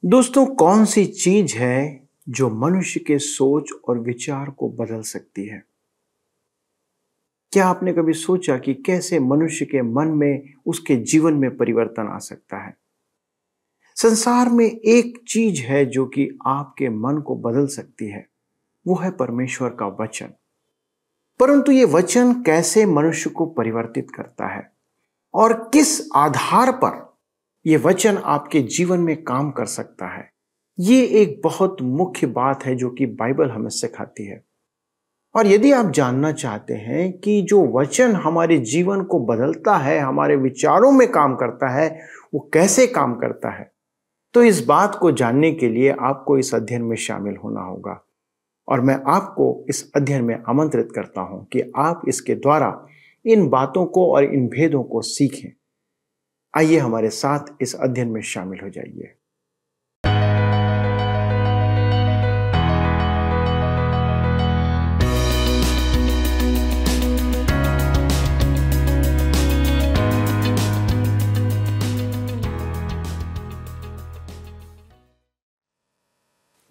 दोस्तों, कौन सी चीज है जो मनुष्य के सोच और विचार को बदल सकती है? क्या आपने कभी सोचा कि कैसे मनुष्य के मन में, उसके जीवन में परिवर्तन आ सकता है? संसार में एक चीज है जो कि आपके मन को बदल सकती है, वो है परमेश्वर का वचन। परंतु ये वचन कैसे मनुष्य को परिवर्तित करता है और किस आधार पर ये वचन आपके जीवन में काम कर सकता है, ये एक बहुत मुख्य बात है जो कि बाइबल हमें सिखाती है। और यदि आप जानना चाहते हैं कि जो वचन हमारे जीवन को बदलता है, हमारे विचारों में काम करता है, वो कैसे काम करता है, तो इस बात को जानने के लिए आपको इस अध्ययन में शामिल होना होगा। और मैं आपको इस अध्ययन में आमंत्रित करता हूं कि आप इसके द्वारा इन बातों को और इन भेदों को सीखें। आइए हमारे साथ इस अध्ययन में शामिल हो जाइए।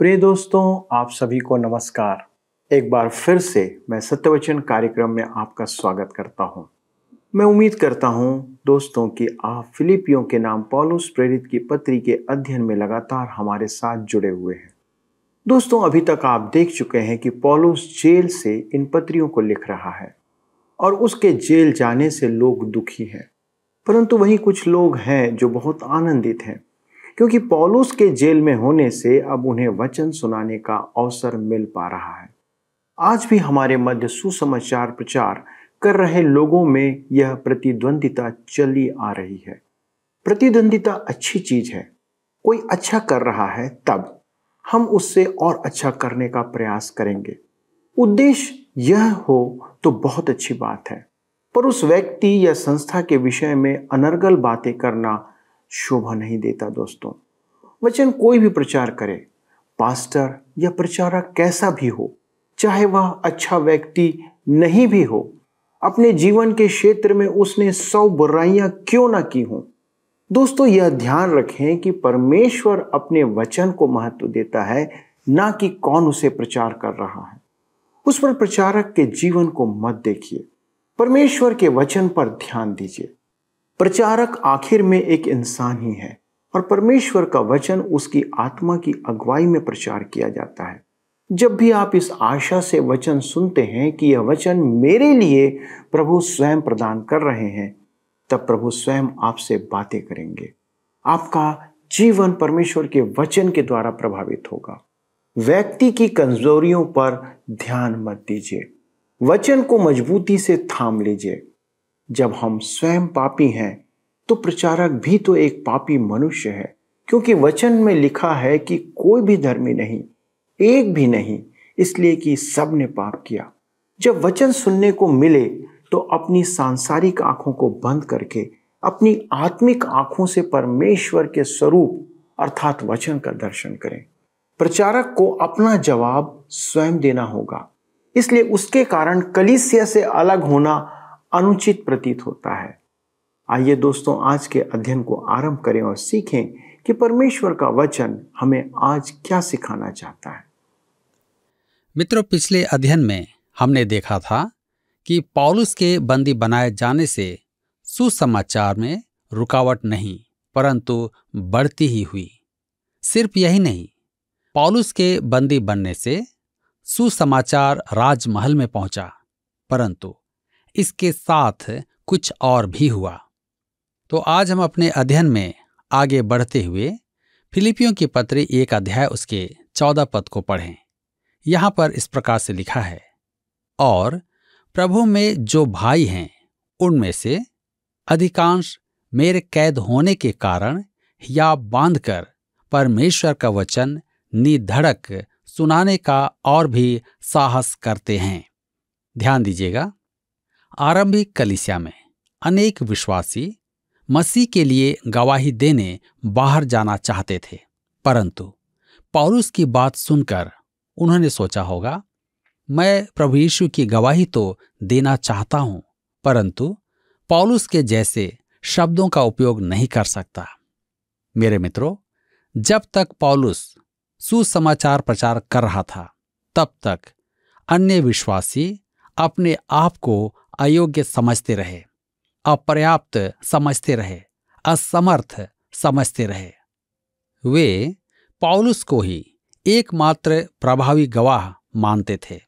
प्रिय दोस्तों, आप सभी को नमस्कार। एक बार फिर से मैं सत्यवचन कार्यक्रम में आपका स्वागत करता हूं। मैं उम्मीद करता हूं दोस्तों कि आप फिलिपियों के नाम पौलुस प्रेरित की पत्री के अध्ययन में लगातार हमारे साथ जुड़े हुए हैं। दोस्तों, अभी तक आप देख चुके हैं कि पौलुस जेल से इन पत्रियों को लिख रहा है और उसके जेल जाने से लोग दुखी हैं, परंतु वहीं कुछ लोग हैं जो बहुत आनंदित हैं, क्योंकि पौलुस के जेल में होने से अब उन्हें वचन सुनाने का अवसर मिल पा रहा है। आज भी हमारे मध्य सुसमाचार प्रचार कर रहे लोगों में यह प्रतिद्वंदिता चली आ रही है। प्रतिद्वंदिता अच्छी चीज है। कोई अच्छा कर रहा है तब हम उससे और अच्छा करने का प्रयास करेंगे। उद्देश्य यह हो तो बहुत अच्छी बात है, पर उस व्यक्ति या संस्था के विषय में अनर्गल बातें करना शोभा नहीं देता। दोस्तों, वचन कोई भी प्रचार करे, पास्टर या प्रचारक कैसा भी हो, चाहे वह अच्छा व्यक्ति नहीं भी हो, अपने जीवन के क्षेत्र में उसने 100 बुराइयां क्यों ना की हों, दोस्तों यह ध्यान रखें कि परमेश्वर अपने वचन को महत्व देता है, ना कि कौन उसे प्रचार कर रहा है। उस पर प्रचारक के जीवन को मत देखिए, परमेश्वर के वचन पर ध्यान दीजिए। प्रचारक आखिर में एक इंसान ही है और परमेश्वर का वचन उसकी आत्मा की अगुवाई में प्रचार किया जाता है। जब भी आप इस आशा से वचन सुनते हैं कि यह वचन मेरे लिए प्रभु स्वयं प्रदान कर रहे हैं, तब प्रभु स्वयं आपसे बातें करेंगे। आपका जीवन परमेश्वर के वचन के द्वारा प्रभावित होगा। व्यक्ति की कमजोरियों पर ध्यान मत दीजिए, वचन को मजबूती से थाम लीजिए। जब हम स्वयं पापी हैं तो प्रचारक भी तो एक पापी मनुष्य है, क्योंकि वचन में लिखा है कि कोई भी धर्मी नहीं, एक भी नहीं, इसलिए कि सब ने पाप किया। जब वचन सुनने को मिले तो अपनी सांसारिक आंखों को बंद करके अपनी आत्मिक आंखों से परमेश्वर के स्वरूप अर्थात वचन का दर्शन करें। प्रचारक को अपना जवाब स्वयं देना होगा, इसलिए उसके कारण कलीसिया से अलग होना अनुचित प्रतीत होता है। आइए दोस्तों, आज के अध्ययन को आरंभ करें और सीखें कि परमेश्वर का वचन हमें आज क्या सिखाना चाहता है। मित्रों, पिछले अध्ययन में हमने देखा था कि पौलुस के बंदी बनाए जाने से सुसमाचार में रुकावट नहीं परंतु बढ़ती ही हुई। सिर्फ यही नहीं, पौलुस के बंदी बनने से सुसमाचार राजमहल में पहुंचा, परंतु इसके साथ कुछ और भी हुआ। तो आज हम अपने अध्ययन में आगे बढ़ते हुए फिलिपियों की पत्री 1 अध्याय उसके 14 पद को पढ़ें। यहां पर इस प्रकार से लिखा है, और प्रभु में जो भाई हैं उनमें से अधिकांश मेरे कैद होने के कारण या बांधकर परमेश्वर का वचन निधड़क सुनाने का और भी साहस करते हैं। ध्यान दीजिएगा, आरंभिक कलीसिया में अनेक विश्वासी मसीह के लिए गवाही देने बाहर जाना चाहते थे, परंतु पौलुस की बात सुनकर उन्होंने सोचा होगा, मैं प्रभु यीशु की गवाही तो देना चाहता हूं, परंतु पौलुस के जैसे शब्दों का उपयोग नहीं कर सकता। मेरे मित्रों, जब तक पौलुस सुसमाचार प्रचार कर रहा था, तब तक अन्य विश्वासी अपने आप को अयोग्य समझते रहे, अपर्याप्त समझते रहे, असमर्थ समझते रहे। वे पौलुस को ही एकमात्र प्रभावी गवाह मानते थे।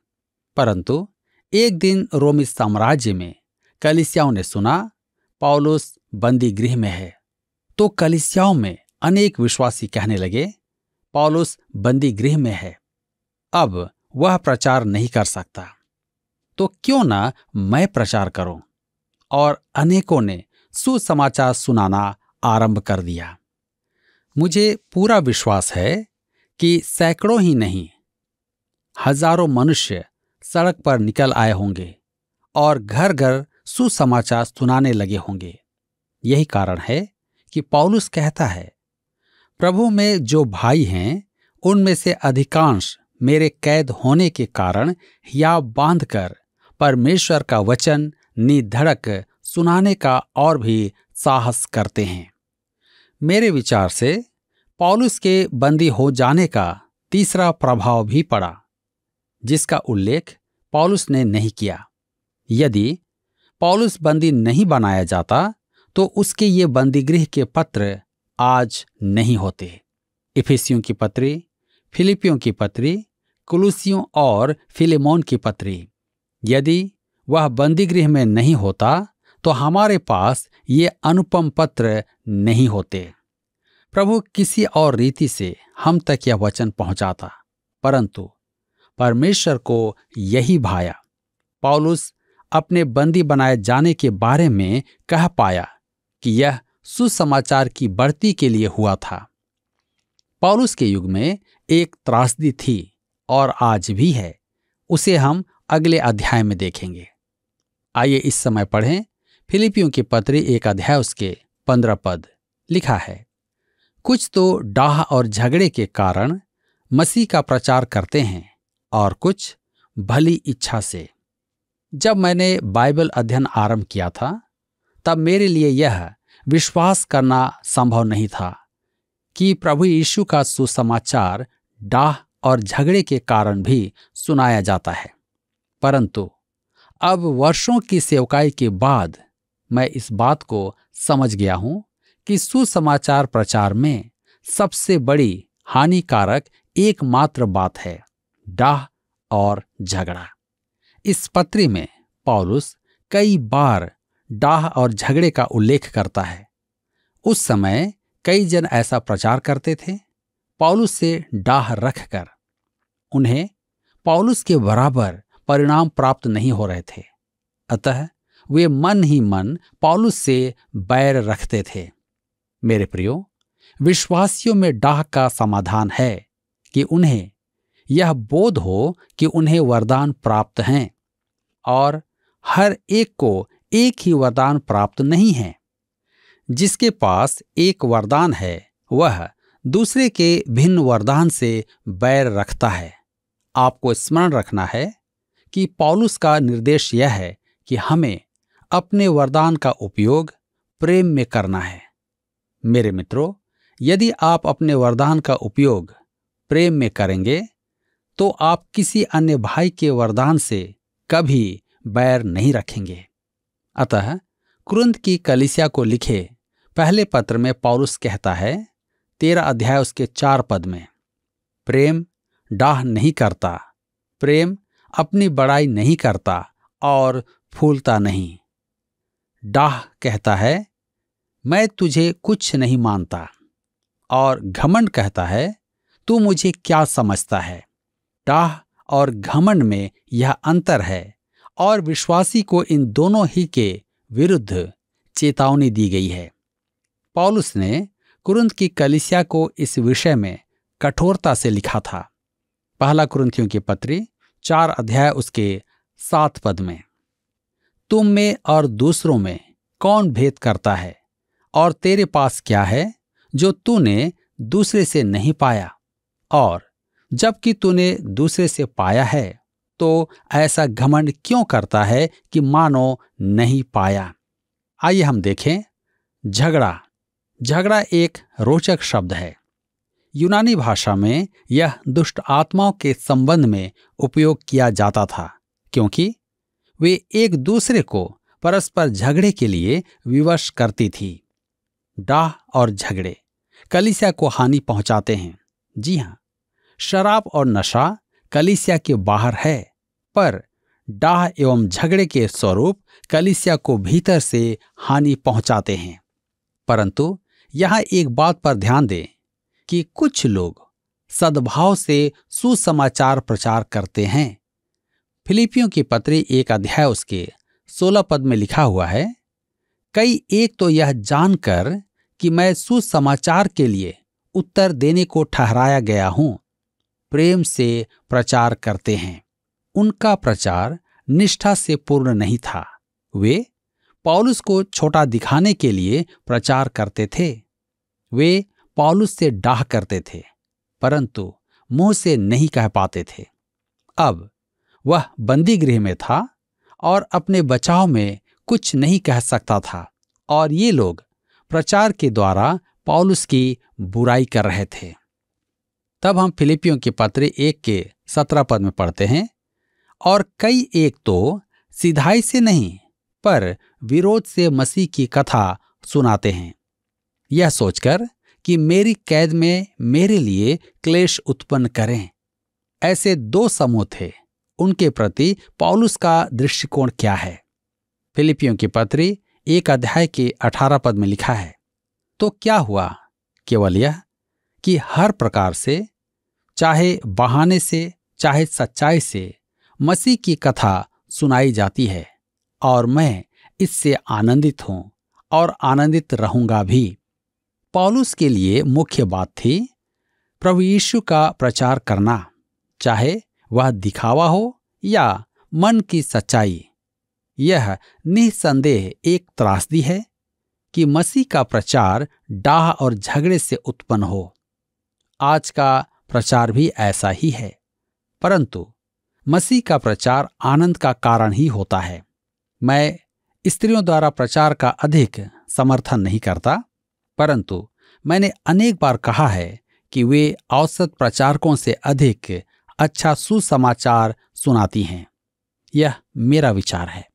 परंतु एक दिन रोमी साम्राज्य में कलीसियाओं ने सुना पौलुस बंदी गृह में है, तो कलीसियाओं में अनेक विश्वासी कहने लगे, पौलुस बंदी गृह में है, अब वह प्रचार नहीं कर सकता, तो क्यों ना मैं प्रचार करूं। और अनेकों ने सुसमाचार सुनाना आरंभ कर दिया। मुझे पूरा विश्वास है कि सैकड़ों ही नहीं, हजारों मनुष्य सड़क पर निकल आए होंगे और घर घर सुसमाचार सुनाने लगे होंगे। यही कारण है कि पौलुस कहता है, प्रभु में जो भाई हैं उनमें से अधिकांश मेरे कैद होने के कारण हियाव बांधकर परमेश्वर का वचन निधड़क सुनाने का और भी साहस करते हैं। मेरे विचार से पौलुस के बंदी हो जाने का तीसरा प्रभाव भी पड़ा, जिसका उल्लेख पौलुस ने नहीं किया। यदि पौलुस बंदी नहीं बनाया जाता तो उसके ये बंदीगृह के पत्र आज नहीं होते। इफिसियों की पत्री, फिलिपियों की पत्री, कुलुसियों और फिलेमोन की पत्री, यदि वह बंदीगृह में नहीं होता तो हमारे पास ये अनुपम पत्र नहीं होते। प्रभु किसी और रीति से हम तक यह वचन पहुंचाता, परंतु परमेश्वर को यही भाया। पौलुस अपने बंदी बनाए जाने के बारे में कह पाया कि यह सुसमाचार की बढ़ती के लिए हुआ था। पौलुस के युग में एक त्रासदी थी और आज भी है। उसे हम अगले अध्याय में देखेंगे। आइए इस समय पढ़ें फिलिपियों की पत्री 1 अध्याय उसके 15 पद। लिखा है, कुछ तो डाह और झगड़े के कारण मसीह का प्रचार करते हैं और कुछ भली इच्छा से। जब मैंने बाइबल अध्ययन आरंभ किया था, तब मेरे लिए यह विश्वास करना संभव नहीं था कि प्रभु यीशु का सुसमाचार डाह और झगड़े के कारण भी सुनाया जाता है। परंतु अब वर्षों की सेवकाई के बाद मैं इस बात को समझ गया हूं कि सुसमाचार प्रचार में सबसे बड़ी हानिकारक एकमात्र बात है डाह और झगड़ा। इस पत्री में पौलुस कई बार डाह और झगड़े का उल्लेख करता है। उस समय कई जन ऐसा प्रचार करते थे, पौलुस से डाह रखकर। उन्हें पौलुस के बराबर परिणाम प्राप्त नहीं हो रहे थे, अतः वे मन ही मन पौलुस से बैर रखते थे। मेरे प्रियो, विश्वासियों में डाह का समाधान है कि उन्हें यह बोध हो कि उन्हें वरदान प्राप्त हैं और हर एक को एक ही वरदान प्राप्त नहीं है। जिसके पास एक वरदान है वह दूसरे के भिन्न वरदान से बैर रखता है। आपको स्मरण रखना है कि पौलुस का निर्देश यह है कि हमें अपने वरदान का उपयोग प्रेम में करना है। मेरे मित्रों, यदि आप अपने वरदान का उपयोग प्रेम में करेंगे तो आप किसी अन्य भाई के वरदान से कभी बैर नहीं रखेंगे। अतः कुरिन्थ की कलीसिया को लिखे पहले पत्र में पौलुस कहता है 13 अध्याय उसके 4 पद में, प्रेम डाह नहीं करता, प्रेम अपनी बड़ाई नहीं करता और फूलता नहीं। डाह कहता है मैं तुझे कुछ नहीं मानता, और घमंड कहता है तू मुझे क्या समझता है। डाह और घमंड में यह अंतर है और विश्वासी को इन दोनों ही के विरुद्ध चेतावनी दी गई है। पौलुस ने कुरिन्थ की कलीसिया को इस विषय में कठोरता से लिखा था। पहला कुरिन्थियों की पत्री 4 अध्याय उसके 7 पद में, तुम में और दूसरों में कौन भेद करता है, और तेरे पास क्या है जो तूने दूसरे से नहीं पाया, और जबकि तूने दूसरे से पाया है तो ऐसा घमंड क्यों करता है कि मानो नहीं पाया। आइए हम देखें झगड़ा। झगड़ा एक रोचक शब्द है। यूनानी भाषा में यह दुष्ट आत्माओं के संबंध में उपयोग किया जाता था, क्योंकि वे एक दूसरे को परस्पर झगड़े के लिए विवश करती थी। डाह और झगड़े कलीसिया को हानि पहुंचाते हैं। जी हां, शराब और नशा कलीसिया के बाहर है, पर डाह एवं झगड़े के स्वरूप कलीसिया को भीतर से हानि पहुंचाते हैं। परंतु यहां एक बात पर ध्यान दें कि कुछ लोग सद्भाव से सुसमाचार प्रचार करते हैं। फिलिपियों की पत्री 1 अध्याय उसके 16 पद में लिखा हुआ है, कई एक तो यह जानकर कि मैं सुसमाचार के लिए उत्तर देने को ठहराया गया हूं, प्रेम से प्रचार करते हैं। उनका प्रचार निष्ठा से पूर्ण नहीं था। वे पौलुस को छोटा दिखाने के लिए प्रचार करते थे। वे पौलुस से डाह करते थे, परंतु मुंह से नहीं कह पाते थे। अब वह बंदी गृह में था और अपने बचाव में कुछ नहीं कह सकता था, और ये लोग प्रचार के द्वारा पौलुस की बुराई कर रहे थे। तब हम फिलिपियों की पत्री 1 के 17 पद में पढ़ते हैं, और कई एक तो सिधाई से नहीं पर विरोध से मसीह की कथा सुनाते हैं, यह सोचकर कि मेरी कैद में मेरे लिए क्लेश उत्पन्न करें। ऐसे 2 समूह थे। उनके प्रति पौलुस का दृष्टिकोण क्या है? फिलिपियों की पत्री 1 अध्याय के 18 पद में लिखा है, तो क्या हुआ? केवल यह कि हर प्रकार से, चाहे बहाने से चाहे सच्चाई से, मसीह की कथा सुनाई जाती है, और मैं इससे आनंदित हूं और आनंदित रहूंगा भी। पौलुस के लिए मुख्य बात थी प्रभु यीशु का प्रचार करना, चाहे वह दिखावा हो या मन की सच्चाई। यह निसंदेह एक त्रासदी है कि मसीह का प्रचार डाह और झगड़े से उत्पन्न हो। आज का प्रचार भी ऐसा ही है, परंतु मसीह का प्रचार आनंद का कारण ही होता है। मैं स्त्रियों द्वारा प्रचार का अधिक समर्थन नहीं करता, परंतु मैंने अनेक बार कहा है कि वे औसत प्रचारकों से अधिक अच्छा सुसमाचार सुनाती हैं। यह मेरा विचार है।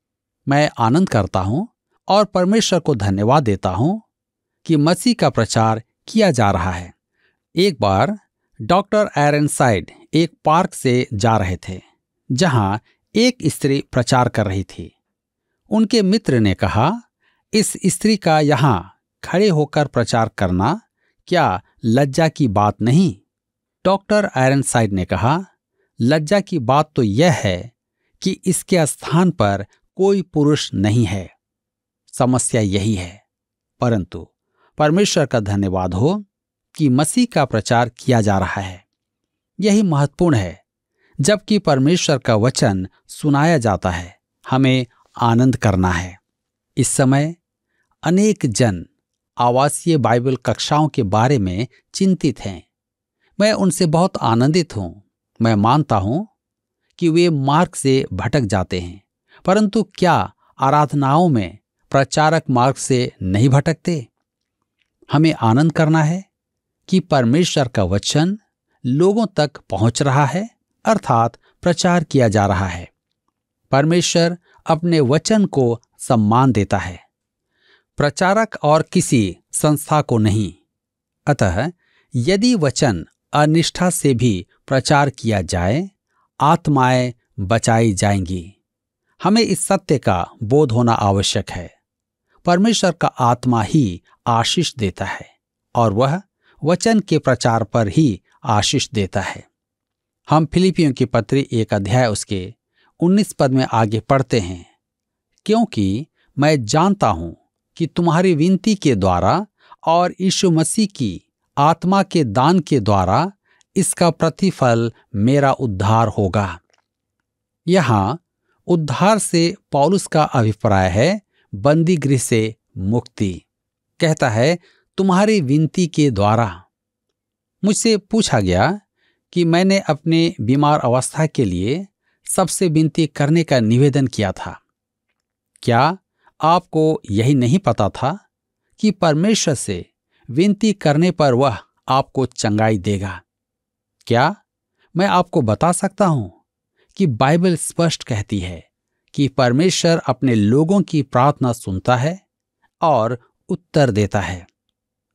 मैं आनंद करता हूं और परमेश्वर को धन्यवाद देता हूं कि मसीह का प्रचार किया जा रहा है। एक बार डॉक्टर आयरनसाइड एक पार्क से जा रहे थे, जहां एक स्त्री प्रचार कर रही थी। उनके मित्र ने कहा, इस स्त्री का यहां खड़े होकर प्रचार करना क्या लज्जा की बात नहीं? डॉक्टर आयरनसाइड ने कहा, लज्जा की बात तो यह है कि इसके स्थान पर कोई पुरुष नहीं है। समस्या यही है, परंतु परमेश्वर का धन्यवाद हो कि मसीह का प्रचार किया जा रहा है। यही महत्वपूर्ण है। जबकि परमेश्वर का वचन सुनाया जाता है, हमें आनंद करना है। इस समय अनेक जन आवासीय बाइबल कक्षाओं के बारे में चिंतित हैं। मैं उनसे बहुत आनंदित हूं। मैं मानता हूं कि वे मार्ग से भटक जाते हैं, परंतु क्या आराधनाओं में प्रचारक मार्ग से नहीं भटकते? हमें आनंद करना है कि परमेश्वर का वचन लोगों तक पहुंच रहा है, अर्थात प्रचार किया जा रहा है। परमेश्वर अपने वचन को सम्मान देता है, प्रचारक और किसी संस्था को नहीं। अतः यदि वचन अनिष्ठा से भी प्रचार किया जाए, आत्माएं बचाई जाएंगी। हमें इस सत्य का बोध होना आवश्यक है। परमेश्वर का आत्मा ही आशीष देता है और वह वचन के प्रचार पर ही आशीष देता है। हम फिलिपियों की पत्री 1 अध्याय उसके 19 पद में आगे पढ़ते हैं, क्योंकि मैं जानता हूं कि तुम्हारी विनती के द्वारा और यीशु मसीह की आत्मा के दान के द्वारा इसका प्रतिफल मेरा उद्धार होगा। यहां उद्धार से पौलुस का अभिप्राय है बंदी गृह से मुक्ति। कहता है तुम्हारी विनती के द्वारा। मुझसे पूछा गया कि मैंने अपने बीमार अवस्था के लिए सबसे विनती करने का निवेदन किया था। क्या आपको यही नहीं पता था कि परमेश्वर से विनती करने पर वह आपको चंगाई देगा। क्या मैं आपको बता सकता हूं कि बाइबल स्पष्ट कहती है कि परमेश्वर अपने लोगों की प्रार्थना सुनता है और उत्तर देता है।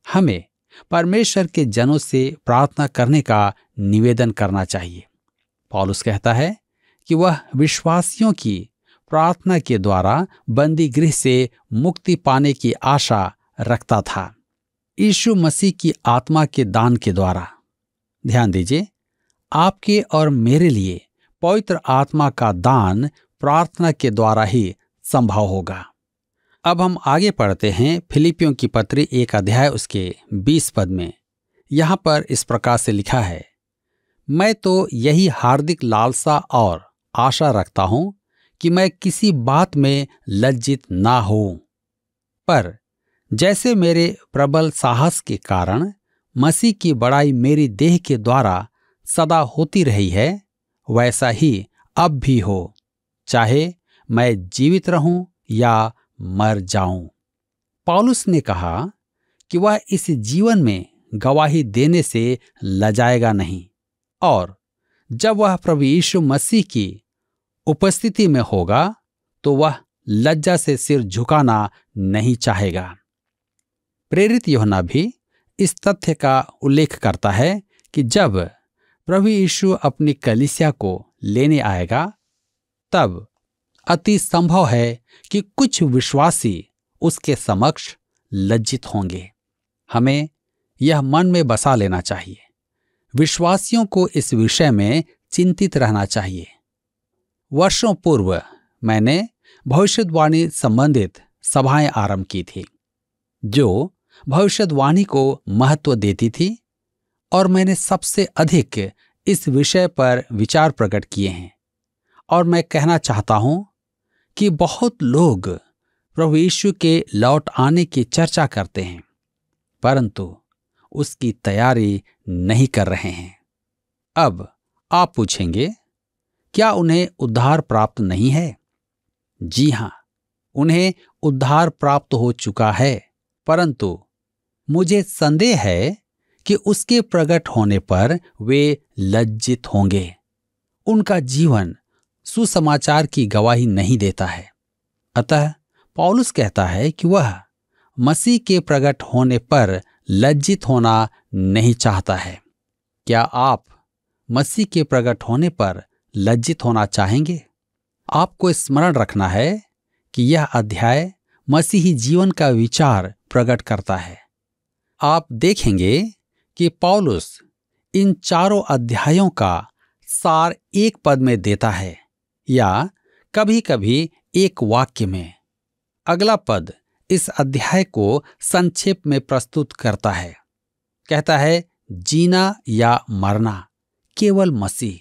हमें परमेश्वर के जनों से प्रार्थना करने का निवेदन करना चाहिए। पौलुस कहता है कि वह विश्वासियों की प्रार्थना के द्वारा बंदी गृह से मुक्ति पाने की आशा रखता था, यीशु मसीह की आत्मा के दान के द्वारा। ध्यान दीजिए, आपके और मेरे लिए पवित्र आत्मा का दान प्रार्थना के द्वारा ही संभव होगा। अब हम आगे पढ़ते हैं फिलिपियों की पत्री 1 अध्याय उसके 20 पद में। यहां पर इस प्रकार से लिखा है, मैं तो यही हार्दिक लालसा और आशा रखता हूं कि मैं किसी बात में लज्जित ना हूं, पर जैसे मेरे प्रबल साहस के कारण मसीह की बड़ाई मेरी देह के द्वारा सदा होती रही है, वैसा ही अब भी हो, चाहे मैं जीवित रहूं या मर जाऊं। पौलुस ने कहा कि वह इस जीवन में गवाही देने से लजाएगा नहीं, और जब वह प्रभु यीशु मसीह की उपस्थिति में होगा तो वह लज्जा से सिर झुकाना नहीं चाहेगा। प्रेरित यूहन्ना भी इस तथ्य का उल्लेख करता है कि जब प्रभु यीशु अपनी कलीसिया को लेने आएगा, तब अति संभव है कि कुछ विश्वासी उसके समक्ष लज्जित होंगे। हमें यह मन में बसा लेना चाहिए। विश्वासियों को इस विषय में चिंतित रहना चाहिए। वर्षों पूर्व मैंने भविष्यवाणी संबंधित सभाएं आरंभ की थी, जो भविष्यवाणी को महत्व देती थी, और मैंने सबसे अधिक इस विषय पर विचार प्रकट किए हैं। और मैं कहना चाहता हूं कि बहुत लोग प्रभु यीशु के लौट आने की चर्चा करते हैं, परंतु उसकी तैयारी नहीं कर रहे हैं। अब आप पूछेंगे, क्या उन्हें उद्धार प्राप्त नहीं है? जी हां, उन्हें उद्धार प्राप्त हो चुका है, परंतु मुझे संदेह है कि उसके प्रकट होने पर वे लज्जित होंगे। उनका जीवन सुसमाचार की गवाही नहीं देता है। अतः पौलुस कहता है कि वह मसीह के प्रकट होने पर लज्जित होना नहीं चाहता है। क्या आप मसीह के प्रकट होने पर लज्जित होना चाहेंगे? आपको स्मरण रखना है कि यह अध्याय मसीही जीवन का विचार प्रकट करता है। आप देखेंगे कि पौलुस इन चारों अध्यायों का सार एक पद में देता है, या कभी कभी एक वाक्य में। अगला पद इस अध्याय को संक्षेप में प्रस्तुत करता है। कहता है, जीना या मरना केवल मसीह।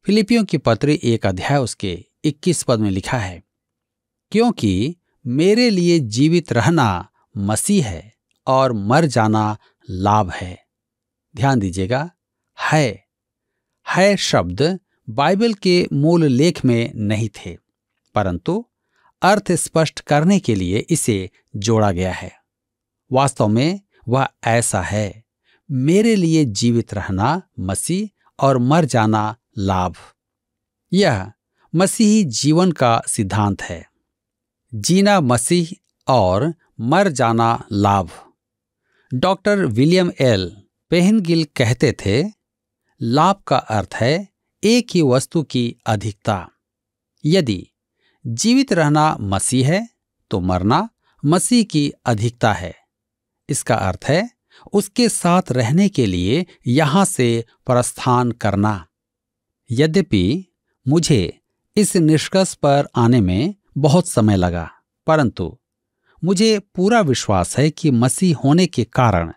फिलिपियों की पत्री 1 अध्याय उसके 21 पद में लिखा है, क्योंकि मेरे लिए जीवित रहना मसीह है और मर जाना लाभ है। ध्यान दीजिएगा, है शब्द बाइबल के मूल लेख में नहीं थे, परंतु अर्थ स्पष्ट करने के लिए इसे जोड़ा गया है। वास्तव में वह ऐसा है, मेरे लिए जीवित रहना मसीह और मर जाना लाभ। यह मसीही जीवन का सिद्धांत है। जीना मसीह और मर जाना लाभ। डॉक्टर विलियम एल पेहनगिल कहते थे, लाभ का अर्थ है एक ही वस्तु की अधिकता। यदि जीवित रहना मसीह है तो मरना मसीह की अधिकता है। इसका अर्थ है उसके साथ रहने के लिए यहां से प्रस्थान करना। यद्यपि मुझे इस निष्कर्ष पर आने में बहुत समय लगा, परंतु मुझे पूरा विश्वास है कि मसीह होने के कारण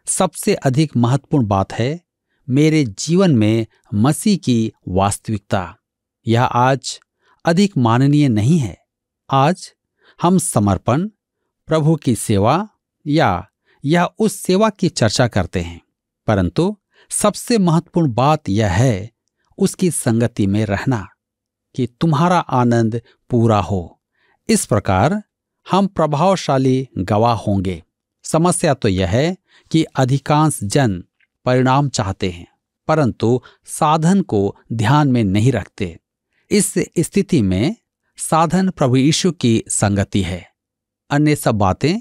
सबसे अधिक महत्वपूर्ण बात है मेरे जीवन में मसीह की वास्तविकता। यह आज अधिक माननीय नहीं है। आज हम समर्पण, प्रभु की सेवा या यह उस सेवा की चर्चा करते हैं, परंतु सबसे महत्वपूर्ण बात यह है उसकी संगति में रहना, कि तुम्हारा आनंद पूरा हो। इस प्रकार हम प्रभावशाली गवाह होंगे। समस्या तो यह है कि अधिकांश जन परिणाम चाहते हैं, परंतु साधन को ध्यान में नहीं रखते। इस स्थिति में साधन प्रभु यीशु की संगति है। अन्य सब बातें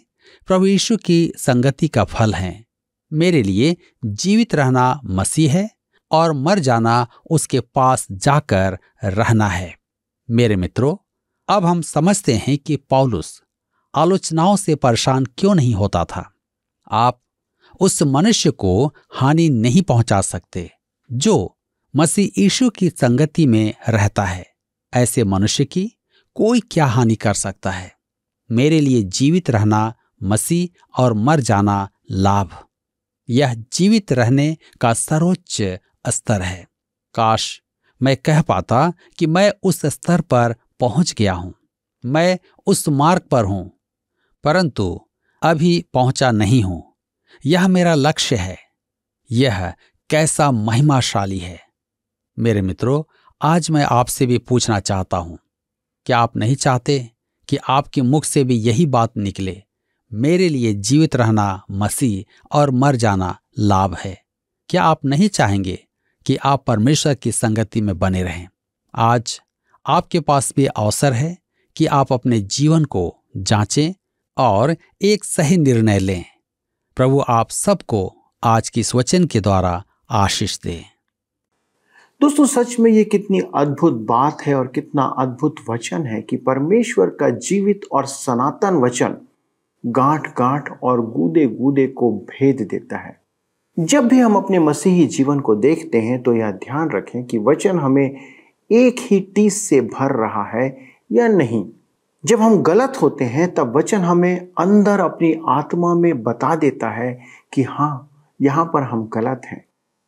प्रभु यीशु की संगति का फल हैं। मेरे लिए जीवित रहना मसीह है और मर जाना उसके पास जाकर रहना है। मेरे मित्रों, अब हम समझते हैं कि पौलुस आलोचनाओं से परेशान क्यों नहीं होता था। आप उस मनुष्य को हानि नहीं पहुंचा सकते जो मसीह यीशु की संगति में रहता है। ऐसे मनुष्य की कोई क्या हानि कर सकता है। मेरे लिए जीवित रहना मसीह और मर जाना लाभ। यह जीवित रहने का सर्वोच्च स्तर है। काश मैं कह पाता कि मैं उस स्तर पर पहुंच गया हूं, मैं उस मार्ग पर हूं, परंतु अभी पहुंचा नहीं हूं। यह मेरा लक्ष्य है। यह कैसा महिमाशाली है। मेरे मित्रों, आज मैं आपसे भी पूछना चाहता हूं, क्या आप नहीं चाहते कि आपके मुख से भी यही बात निकले, मेरे लिए जीवित रहना मसीह और मर जाना लाभ है? क्या आप नहीं चाहेंगे कि आप परमेश्वर की संगति में बने रहें? आज आपके पास भी अवसर है कि आप अपने जीवन को जांचें और एक सही निर्णय लें। प्रभु आप सबको आज की इस वचन के द्वारा आशीष दे। दोस्तों, सच में ये कितनी अद्भुत बात है और कितना अद्भुत वचन है कि परमेश्वर का जीवित और सनातन वचन गांठ गांठ और गूदे गूदे को भेद देता है। जब भी हम अपने मसीही जीवन को देखते हैं तो यह ध्यान रखें कि वचन हमें एक ही टीस से भर रहा है या नहीं। जब हम गलत होते हैं तब वचन हमें अंदर अपनी आत्मा में बता देता है कि हाँ, यहाँ पर हम गलत हैं,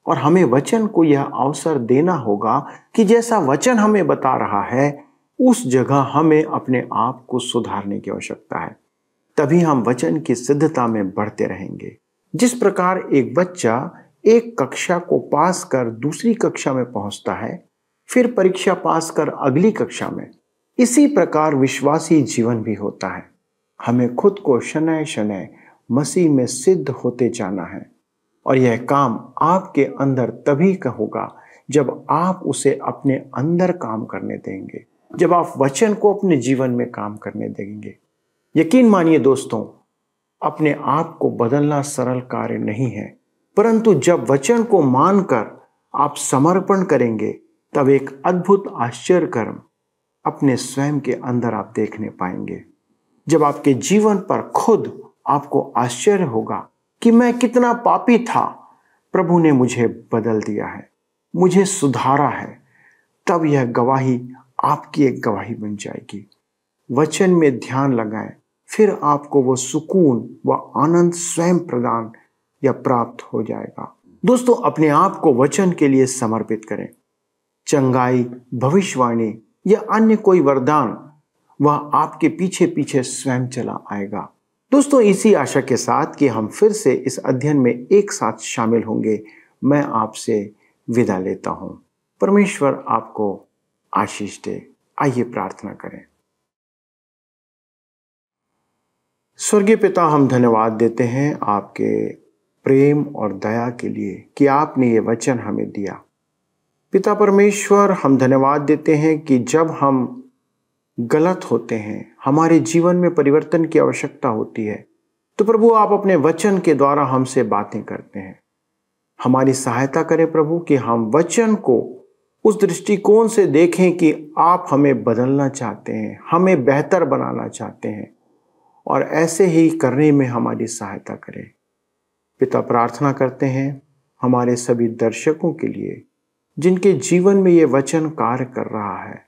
और हमें वचन को यह अवसर देना होगा कि जैसा वचन हमें बता रहा है उस जगह हमें अपने आप को सुधारने की आवश्यकता है। तभी हम वचन की सिद्धता में बढ़ते रहेंगे। जिस प्रकार एक बच्चा एक कक्षा को पास कर दूसरी कक्षा में पहुंचता है, फिर परीक्षा पास कर अगली कक्षा में, इसी प्रकार विश्वासी जीवन भी होता है। हमें खुद को शनय शनय मसीह में सिद्ध होते जाना है, और यह काम आपके अंदर तभी का होगा जब आप उसे अपने अंदर काम करने देंगे, जब आप वचन को अपने जीवन में काम करने देंगे। यकीन मानिए दोस्तों, अपने आप को बदलना सरल कार्य नहीं है, परंतु जब वचन को मानकर आप समर्पण करेंगे तब एक अद्भुत आश्चर्य कर्म अपने स्वयं के अंदर आप देखने पाएंगे। जब आपके जीवन पर खुद आपको आश्चर्य होगा कि मैं कितना पापी था, प्रभु ने मुझे बदल दिया है, मुझे सुधारा है, तब यह गवाही आपकी एक गवाही बन जाएगी। वचन में ध्यान लगाएं, फिर आपको वो सुकून व आनंद स्वयं प्रदान या प्राप्त हो जाएगा। दोस्तों, अपने आप को वचन के लिए समर्पित करें। चंगाई, भविष्यवाणी या अन्य कोई वरदान वह आपके पीछे पीछे स्वयं चला आएगा। दोस्तों, इसी आशा के साथ कि हम फिर से इस अध्ययन में एक साथ शामिल होंगे, मैं आपसे विदा लेता हूं। परमेश्वर आपको आशीष दे। आइए प्रार्थना करें। स्वर्गीय पिता, हम धन्यवाद देते हैं आपके प्रेम और दया के लिए कि आपने ये वचन हमें दिया। पिता परमेश्वर, हम धन्यवाद देते हैं कि जब हम गलत होते हैं, हमारे जीवन में परिवर्तन की आवश्यकता होती है, तो प्रभु आप अपने वचन के द्वारा हमसे बातें करते हैं। हमारी सहायता करें प्रभु कि हम वचन को उस दृष्टिकोण से देखें कि आप हमें बदलना चाहते हैं, हमें बेहतर बनाना चाहते हैं, और ऐसे ही करने में हमारी सहायता करें। पिता, प्रार्थना करते हैं हमारे सभी दर्शकों के लिए जिनके जीवन में ये वचन कार्य कर रहा है,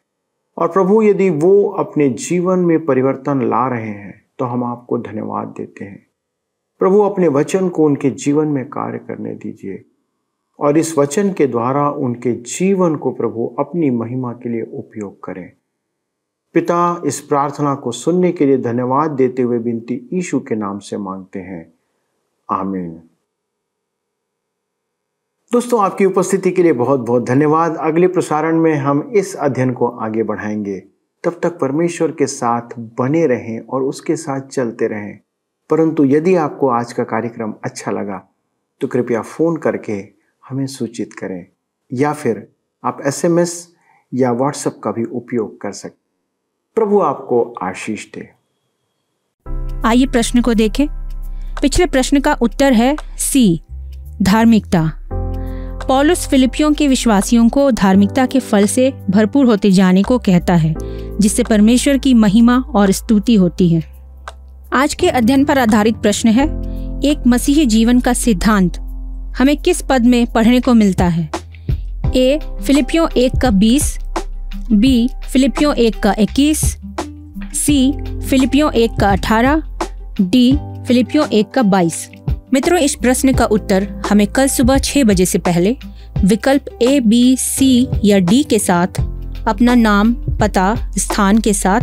और प्रभु यदि वो अपने जीवन में परिवर्तन ला रहे हैं तो हम आपको धन्यवाद देते हैं। प्रभु, अपने वचन को उनके जीवन में कार्य करने दीजिए, और इस वचन के द्वारा उनके जीवन को प्रभु अपनी महिमा के लिए उपयोग करें। पिता, इस प्रार्थना को सुनने के लिए धन्यवाद देते हुए विनती यीशु के नाम से मांगते हैं, आमीन। दोस्तों, आपकी उपस्थिति के लिए बहुत बहुत धन्यवाद। अगले प्रसारण में हम इस अध्ययन को आगे बढ़ाएंगे। तब तक परमेश्वर के साथ बने रहें और उसके साथ चलते रहें। परंतु यदि आपको आज का कार्यक्रम अच्छा लगा तो कृपया फ़ोन करके हमें सूचित करें, या फिर आप SMS या WhatsApp का भी उपयोग कर सकते। प्रभु आपको आशीष दे। आइए प्रश्न को देखें। पिछले प्रश्न का उत्तर है सी, धार्मिकता। पौलुस फिलिपियों के विश्वासियों को धार्मिकता के फल से भरपूर होते जाने को कहता है, जिससे परमेश्वर की महिमा और स्तुति होती है। आज के अध्ययन पर आधारित प्रश्न है, एक मसीही जीवन का सिद्धांत हमें किस पद में पढ़ने को मिलता है? ए. फिलिपियों 1:20, बी. फिलिपियों 1:21, सी. फिलिपियों 1:18, डी. फिलिपियों 1:22। मित्रों, इस प्रश्न का उत्तर हमें कल सुबह 6 बजे से पहले विकल्प A, B, C या D के साथ अपना नाम, पता, स्थान के साथ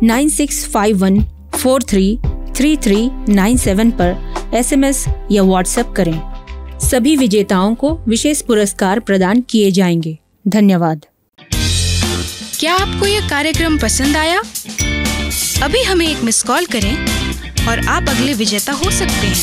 9651433397 पर SMS या WhatsApp करें। सभी विजेताओं को विशेष पुरस्कार प्रदान किए जाएंगे। धन्यवाद। क्या आपको यह कार्यक्रम पसंद आया? अभी हमें एक मिस कॉल करें और आप अगले विजेता हो सकते हैं।